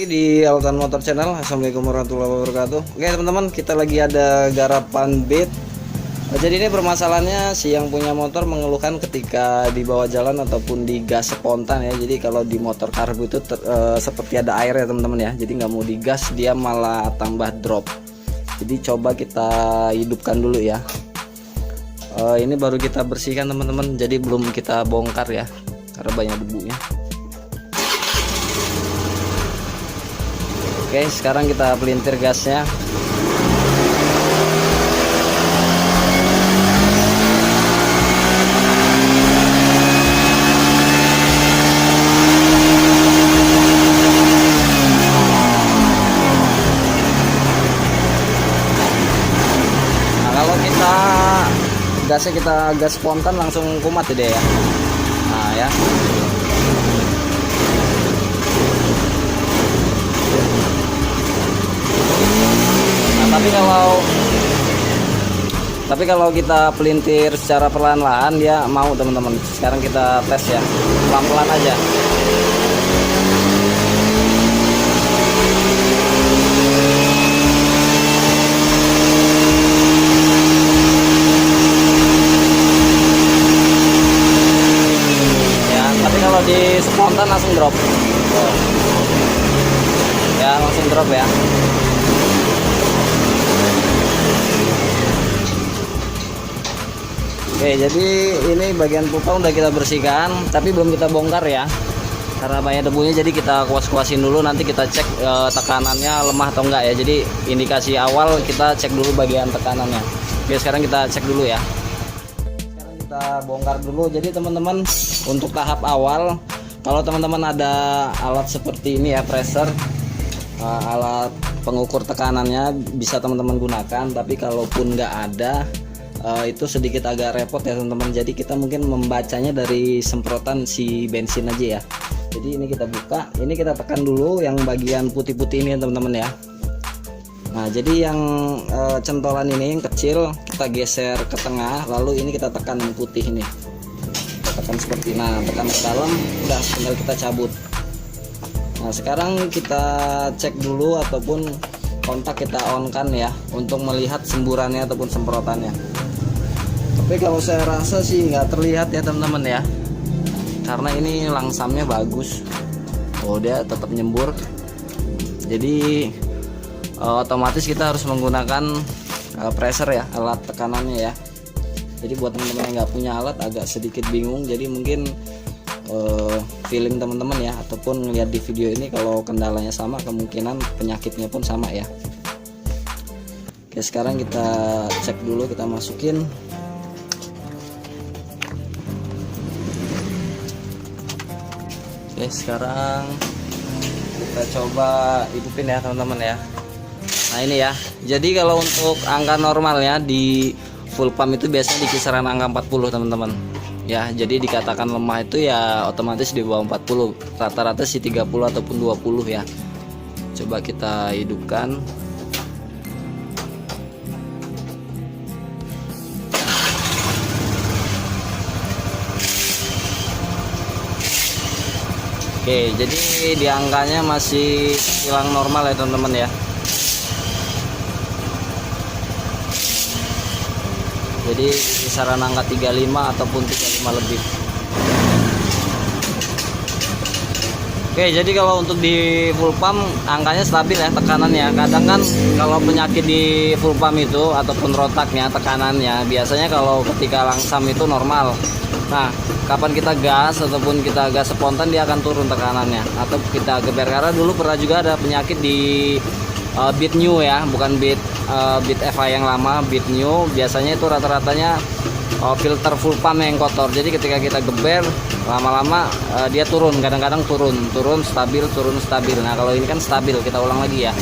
di Altan Motor Channel. Assalamualaikum warahmatullahi wabarakatuh. Oke teman-teman, kita lagi ada garapan beat. Jadi ini permasalahannya, si yang punya motor mengeluhkan ketika di bawah jalan ataupun di gas spontan ya. Jadi kalau di motor karbu itu seperti ada air ya teman-teman ya. Jadi nggak mau digas, dia malah tambah drop. Jadi coba kita hidupkan dulu ya. Ini baru kita bersihkan teman-teman. Jadi belum kita bongkar ya, karena banyak debunya. Oke, sekarang kita pelintir gasnya. Nah, kalau kita gas spontan langsung kumat deh ya. Nah ya. Tapi kalau kita pelintir secara perlahan-lahan dia mau teman-teman. Sekarang kita tes ya, pelan-pelan aja. Ya, tapi kalau di spontan langsung drop. Ya, langsung drop ya. Oke, jadi ini bagian pipa udah kita bersihkan, tapi belum kita bongkar ya, karena banyak debunya. Jadi kita kuas-kuasin dulu, nanti kita cek tekanannya lemah atau enggak ya. Jadi indikasi awal kita cek dulu bagian tekanannya. Oke, sekarang kita cek dulu ya. Sekarang kita bongkar dulu. Jadi teman-teman, untuk tahap awal, kalau teman-teman ada alat seperti ini ya, pressure, alat pengukur tekanannya bisa teman-teman gunakan. Tapi kalaupun nggak ada, itu sedikit agak repot ya teman-teman. Jadi kita mungkin membacanya dari semprotan si bensin aja ya. Jadi ini kita buka, ini kita tekan dulu yang bagian putih-putih ini teman-teman ya. Nah, jadi yang centolan ini yang kecil kita geser ke tengah, lalu ini kita tekan yang putih ini. Kita tekan seperti, nah tekan ke dalam, udah tinggal kita cabut. Nah, sekarang kita cek dulu ataupun kontak kita on kan ya, untuk melihat semburannya ataupun semprotannya. Tapi kalau saya rasa sih nggak terlihat ya teman-teman ya, karena ini langsamnya bagus. Oh, dia tetap nyembur. Jadi otomatis kita harus menggunakan pressure ya, alat tekanannya ya. Jadi buat teman-teman yang nggak punya alat agak sedikit bingung. Jadi mungkin feeling teman-teman ya, ataupun ngeliat di video ini kalau kendalanya sama, kemungkinan penyakitnya pun sama ya. Oke, sekarang kita cek dulu, kita masukin. Oke, sekarang kita coba hidupin ya teman-teman ya. Nah ini ya, jadi kalau untuk angka normalnya di full pump itu biasanya di kisaran angka 40 teman-teman ya. Jadi dikatakan lemah itu ya otomatis di bawah 40, rata-rata sih 30 ataupun 20 ya. Coba kita hidupkan. Oke, jadi di angkanya masih hilang normal ya teman-teman ya. Jadi kisaran angka 35 ataupun 35 lebih. Oke, jadi kalau untuk di full pump angkanya stabil ya tekanannya. Kadang kan kalau penyakit di full pump itu ataupun rotaknya tekanannya biasanya kalau ketika langsam itu normal. Nah, kapan kita gas ataupun kita gas spontan dia akan turun tekanannya, atau kita geber. Karena dulu pernah juga ada penyakit di beat new ya, bukan beat FI yang lama, beat new. Biasanya itu rata-ratanya filter full pump yang kotor. Jadi ketika kita geber lama-lama dia turun, kadang-kadang turun stabil. Nah, kalau ini kan stabil, kita ulang lagi ya.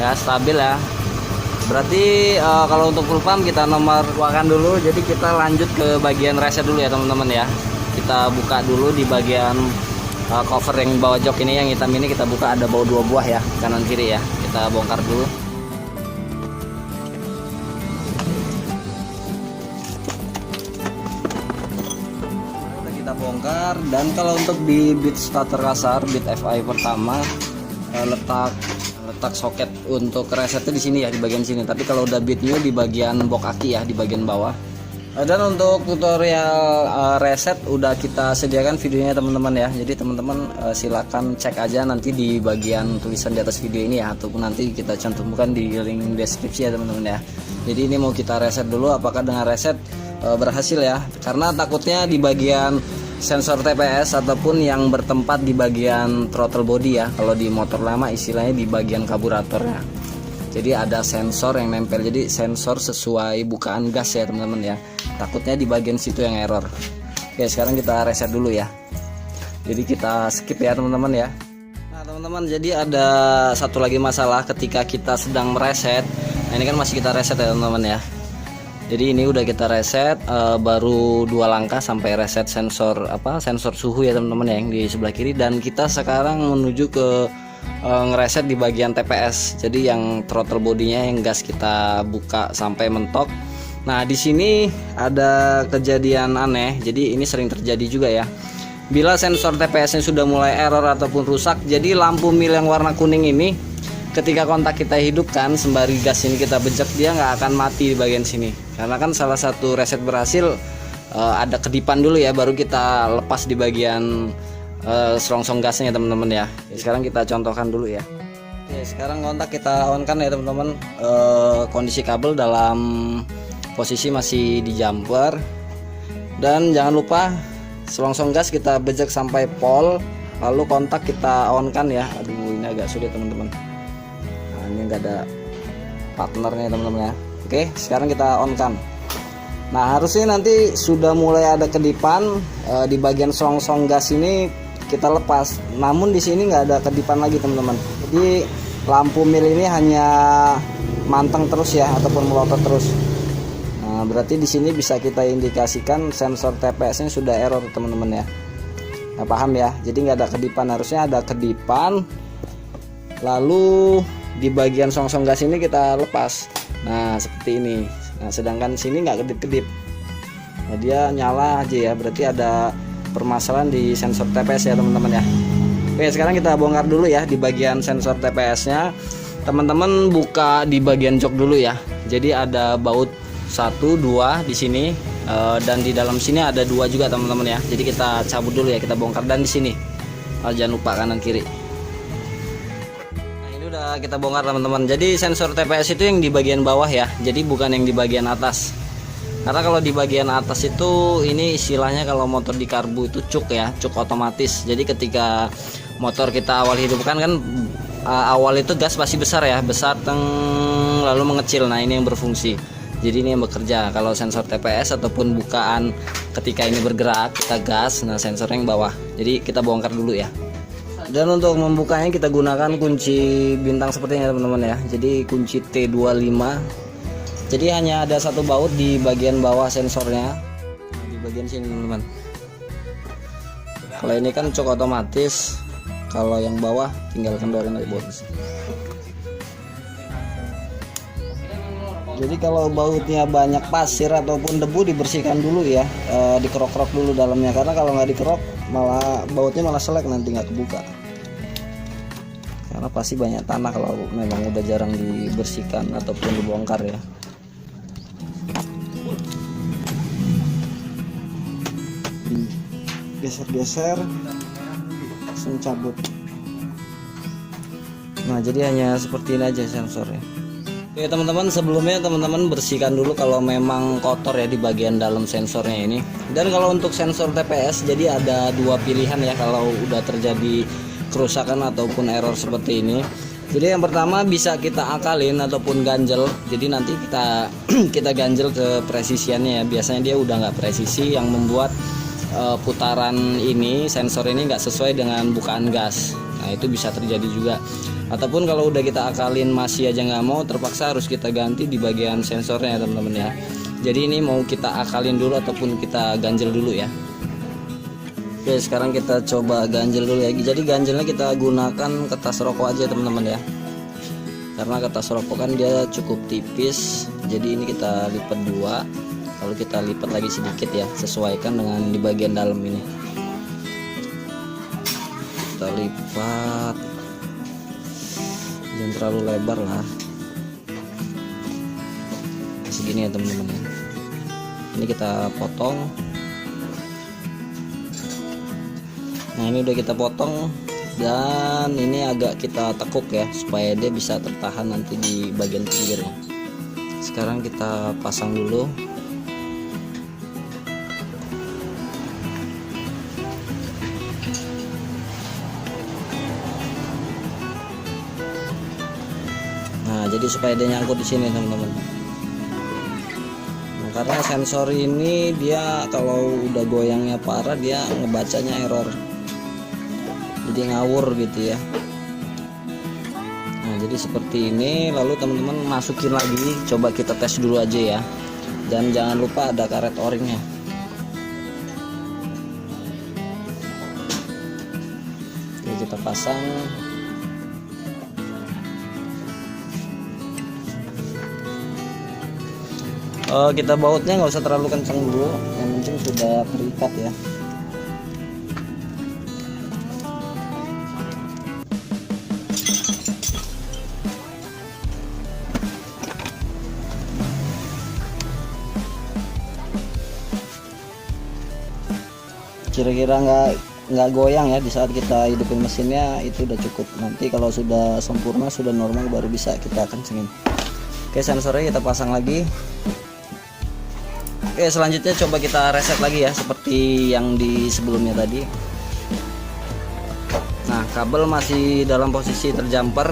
Ya, stabil ya. Berarti kalau untuk full pump kita nomor tuakan dulu. Jadi kita lanjut ke bagian reset dulu ya teman-teman ya. Kita buka dulu di bagian cover yang bawah jok ini, yang hitam ini kita buka, ada bau 2 buah ya, kanan kiri ya. Kita bongkar dulu. Kita bongkar. Dan kalau untuk di bit starter kasar, bit FI pertama, letak soket untuk resetnya di sini ya, di bagian sini. Tapi kalau udah bit new di bagian box aki ya, di bagian bawah. Dan untuk tutorial reset udah kita sediakan videonya teman-teman ya. Jadi teman-teman silakan cek aja nanti di bagian tulisan di atas video ini ya, ataupun nanti kita cantumkan di link deskripsi ya teman-teman ya. Jadi ini mau kita reset dulu, apakah dengan reset berhasil ya, karena takutnya di bagian sensor TPS ataupun yang bertempat di bagian throttle body ya, kalau di motor lama istilahnya di bagian karburatornya. Jadi ada sensor yang nempel, jadi sensor sesuai bukaan gas ya teman-teman ya. Takutnya di bagian situ yang error. Oke, sekarang kita reset dulu ya. Jadi kita skip ya teman-teman ya. Nah teman-teman, jadi ada satu lagi masalah ketika kita sedang mereset. Nah ini kan masih kita reset ya teman-teman ya. Jadi ini udah kita reset, baru 2 langkah sampai reset sensor sensor suhu ya teman-teman ya, yang di sebelah kiri. Dan kita sekarang menuju ke ngereset di bagian TPS. Jadi yang throttle bodinya yang gas kita buka sampai mentok. Nah di sini ada kejadian aneh. Jadi ini sering terjadi juga ya. Bila sensor TPS-nya sudah mulai error ataupun rusak, jadi lampu mil yang warna kuning ini ketika kontak kita hidupkan sembari gas ini kita bejek, dia nggak akan mati di bagian sini. Karena kan salah satu reset berhasil ada kedipan dulu ya, baru kita lepas di bagian selongsong gasnya teman-teman ya. Sekarang kita contohkan dulu ya. Oke, sekarang kontak kita on kan ya teman-teman. Kondisi kabel dalam posisi masih di jumper. Dan jangan lupa selongsong gas kita bejek sampai pol, lalu kontak kita on kan ya. Aduh ini agak sulit teman-teman. Nah, ini enggak ada partnernya teman-teman ya. Oke, sekarang kita on kan. Nah harusnya nanti sudah mulai ada kedipan di bagian selongsong gas ini kita lepas. Namun di sini nggak ada kedipan lagi teman-teman. Jadi lampu mil ini hanya manteng terus ya, ataupun melotot terus. Nah berarti di sini bisa kita indikasikan sensor TPS-nya sudah error teman-teman ya. Nah, paham ya? Jadi nggak ada kedipan, harusnya ada kedipan. Lalu di bagian selongsong gas ini kita lepas. Nah seperti ini. Nah sedangkan sini nggak kedip-kedip. Nah, dia nyala aja ya, berarti ada permasalahan di sensor TPS ya teman-teman ya. Oke, sekarang kita bongkar dulu ya di bagian sensor TPS-nya. Teman-teman buka di bagian jok dulu ya. Jadi ada baut 1, 2 di sini, dan di dalam sini ada 2 juga teman-teman ya. Jadi kita cabut dulu ya, kita bongkar. Dan di sini jangan lupa kanan kiri. Udah kita bongkar teman-teman. Jadi sensor TPS itu yang di bagian bawah ya, jadi bukan yang di bagian atas. Karena kalau di bagian atas itu, ini istilahnya kalau motor di karbu itu cuk ya, cuk otomatis. Jadi ketika motor kita awal hidupkan kan awal itu gas pasti besar ya, besar lalu mengecil. Nah ini yang berfungsi, jadi ini yang bekerja. Kalau sensor TPS ataupun bukaan ketika ini bergerak kita gas, nah sensornya yang bawah. Jadi kita bongkar dulu ya. Dan untuk membukanya kita gunakan kunci bintang seperti ini teman-teman ya. Jadi kunci T25. Jadi hanya ada satu baut di bagian bawah sensornya, di bagian sini teman-teman. Kalau ini kan cok otomatis, kalau yang bawah tinggal kendorin aja baut. Jadi kalau bautnya banyak pasir ataupun debu dibersihkan dulu ya, dikerok-kerok dulu dalamnya, karena kalau nggak dikerok malah bautnya malah selek, nanti nggak kebuka. Karena pasti banyak tanah kalau memang udah jarang dibersihkan ataupun dibongkar ya. Geser-geser langsung cabut. Nah jadi hanya seperti ini aja sensornya. Oke teman-teman, sebelumnya teman-teman bersihkan dulu kalau memang kotor ya di bagian dalam sensornya ini. Dan kalau untuk sensor TPS, jadi ada 2 pilihan ya kalau udah terjadi kerusakan ataupun error seperti ini. Jadi yang pertama bisa kita akalin ataupun ganjel. Jadi nanti kita ganjel ke presisiannya ya. Biasanya dia udah nggak presisi, yang membuat putaran ini, sensor ini nggak sesuai dengan bukaan gas. Nah itu bisa terjadi juga. Ataupun kalau udah kita akalin masih aja nggak mau, terpaksa harus kita ganti di bagian sensornya ya teman-teman ya. Jadi ini mau kita akalin dulu ataupun kita ganjel dulu ya. Oke, sekarang kita coba ganjel dulu ya. Jadi ganjelnya kita gunakan kertas rokok aja teman-teman ya, karena kertas rokok kan dia cukup tipis. Jadi ini kita lipat dua, lalu kita lipat lagi sedikit ya, sesuaikan dengan di bagian dalam ini. Kita lipat, jangan terlalu lebar lah, segini ya teman-teman ya. Ini kita potong. Nah ini udah kita potong, dan ini agak kita tekuk ya supaya dia bisa tertahan nanti di bagian pinggirnya. Sekarang kita pasang dulu. Nah jadi supaya dia nyangkut di sini teman-teman. Nah, karena sensor ini dia kalau udah goyangnya parah dia ngebacanya error, jadi ngawur gitu ya. Nah jadi seperti ini, lalu teman-teman masukin lagi, coba kita tes dulu aja ya, dan jangan lupa ada karet o-ringnya. Oke, kita pasang. Kita bautnya nggak usah terlalu kencang dulu, yang penting sudah terikat ya. Kira-kira nggak goyang ya di saat kita hidupin mesinnya, itu udah cukup. Nanti kalau sudah sempurna, sudah normal, baru bisa kita kencengin. Oke, sensornya kita pasang lagi. Oke, selanjutnya coba kita reset lagi ya, seperti yang di sebelumnya tadi. Nah kabel masih dalam posisi terjumper.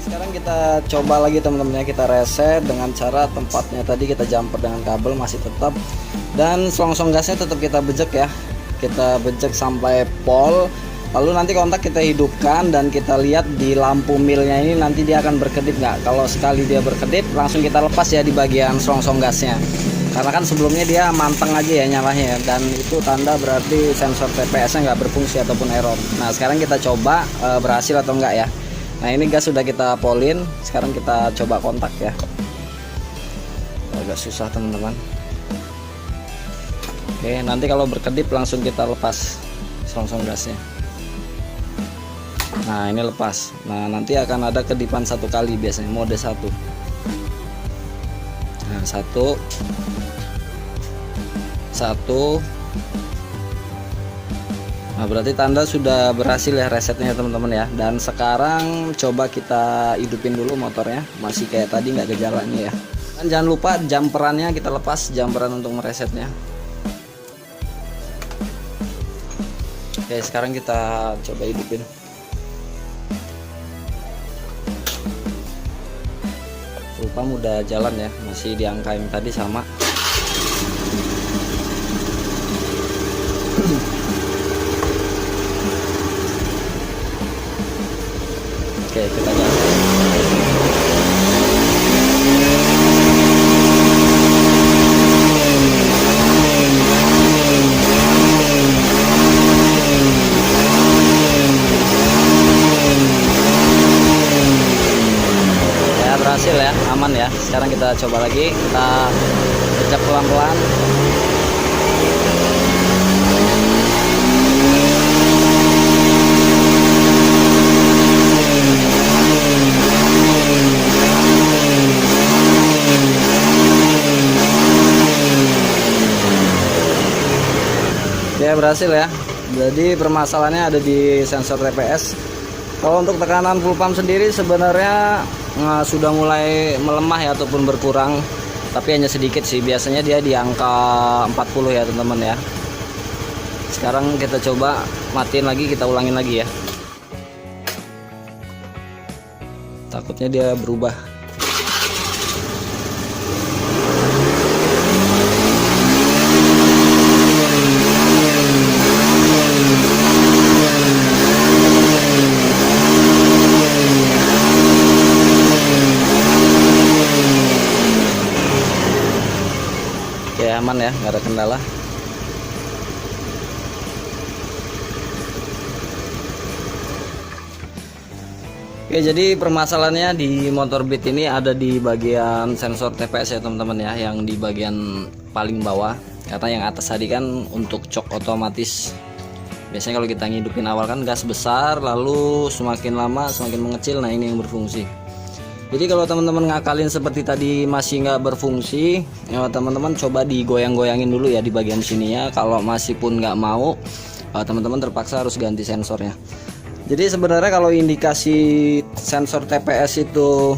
Sekarang kita coba lagi teman-teman ya, kita reset dengan cara tempatnya tadi kita jumper dengan kabel masih tetap, dan selongsong gasnya tetap kita bejek ya, kita bejek sampai pol. Lalu nanti kontak kita hidupkan dan kita lihat di lampu milnya ini nanti dia akan berkedip nggak. Kalau sekali dia berkedip langsung kita lepas ya di bagian selongsong gasnya, karena kan sebelumnya dia manteng aja ya nyalanya ya, dan itu tanda berarti sensor TPS nya nggak berfungsi ataupun error. Nah sekarang kita coba berhasil atau enggak ya. Nah ini gas sudah kita polin, sekarang kita coba kontak ya. Agak susah teman-teman. Oke, nanti kalau berkedip langsung kita lepas selongsong gasnya. Nah ini lepas. Nah nanti akan ada kedipan satu kali, biasanya mode 1. Nah 1. Nah berarti tanda sudah berhasil ya resetnya teman-teman ya. Dan sekarang coba kita hidupin dulu motornya, masih kayak tadi nggak gejalanya ya. Dan jangan lupa jumperannya kita lepas, jumperan untuk meresetnya. Oke, sekarang kita coba hidupin. Pump udah jalan ya, masih di angka yang tadi sama. Oke, kita gas. Berhasil ya, aman ya. Sekarang kita coba lagi, kita pecah pelan-pelan. Ya berhasil ya. Jadi permasalahannya ada di sensor TPS. Kalau untuk tekanan full pump sendiri sebenarnya sudah mulai melemah ya ataupun berkurang, tapi hanya sedikit sih. Biasanya dia di angka 40 ya teman-teman ya. Sekarang kita coba matiin lagi, kita ulangin lagi ya. Takutnya dia berubah. nggak ada kendala. Oke, jadi permasalahannya di motor Beat ini ada di bagian sensor TPS ya teman-teman ya, yang di bagian paling bawah. Karena yang atas tadi kan untuk cok otomatis. Biasanya kalau kita ngidupin awal kan gas besar, lalu semakin lama semakin mengecil. Nah ini yang berfungsi. Jadi kalau teman-teman ngakalin seperti tadi masih nggak berfungsi, ya teman-teman coba digoyang-goyangin dulu ya di bagian sininya. Kalau masih pun nggak mau, teman-teman terpaksa harus ganti sensornya. Jadi sebenarnya kalau indikasi sensor TPS itu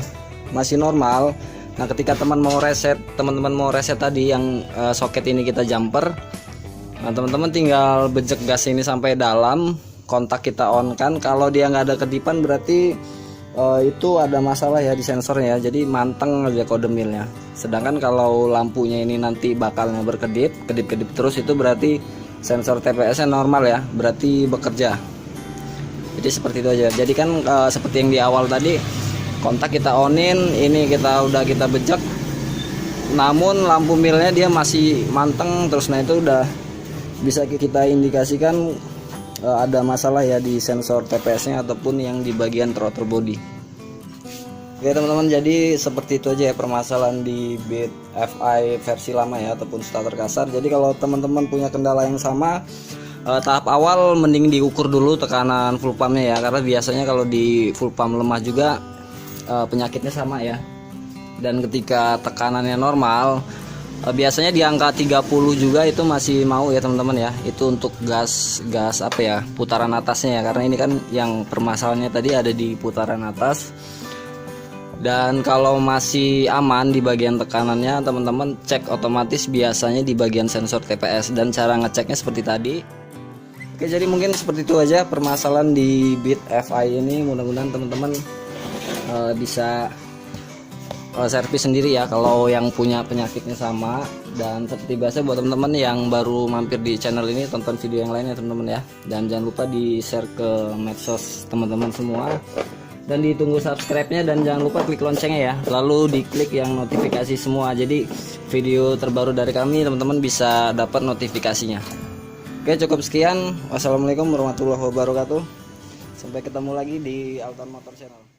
masih normal, nah ketika teman-teman mau reset tadi yang soket ini kita jumper, nah teman-teman tinggal bejek gas ini sampai dalam, kontak kita on kan. Kalau dia nggak ada kedipan berarti itu ada masalah ya di sensornya, jadi manteng aja kode milnya. Sedangkan kalau lampunya ini nanti bakalnya berkedip terus, itu berarti sensor TPS nya normal ya, berarti bekerja. Jadi seperti itu aja. Jadi kan seperti yang di awal tadi, kontak kita onin, ini kita bejek, namun lampu milnya dia masih manteng terus. Nah itu udah bisa kita indikasikan ada masalah ya di sensor TPS nya ataupun yang di bagian throttle body. Oke teman-teman, jadi seperti itu aja ya permasalahan di Beat FI versi lama ya ataupun starter kasar. Jadi kalau teman-teman punya kendala yang sama, tahap awal mending diukur dulu tekanan full pumpnya ya, karena biasanya kalau di full pump lemah juga penyakitnya sama ya. Dan ketika tekanannya normal, biasanya di angka 30 juga itu masih mau ya teman-teman ya. Itu untuk gas apa ya, putaran atasnya ya, karena ini kan yang permasalahannya tadi ada di putaran atas. Dan kalau masih aman di bagian tekanannya, teman-teman cek otomatis biasanya di bagian sensor TPS, dan cara ngeceknya seperti tadi. Oke, jadi mungkin seperti itu aja permasalahan di Beat FI ini. Mudah-mudahan teman-teman bisa servis sendiri ya kalau yang punya penyakitnya sama. Dan seperti biasa buat teman-teman yang baru mampir di channel ini, tonton video yang lain ya teman-teman ya. Dan jangan lupa di share ke medsos teman-teman semua, dan ditunggu subscribe-nya, dan jangan lupa klik loncengnya ya, lalu diklik yang notifikasi semua. Jadi video terbaru dari kami teman-teman bisa dapat notifikasinya. Oke, cukup sekian. Wassalamualaikum warahmatullahi wabarakatuh. Sampai ketemu lagi di Altan Motor Channel.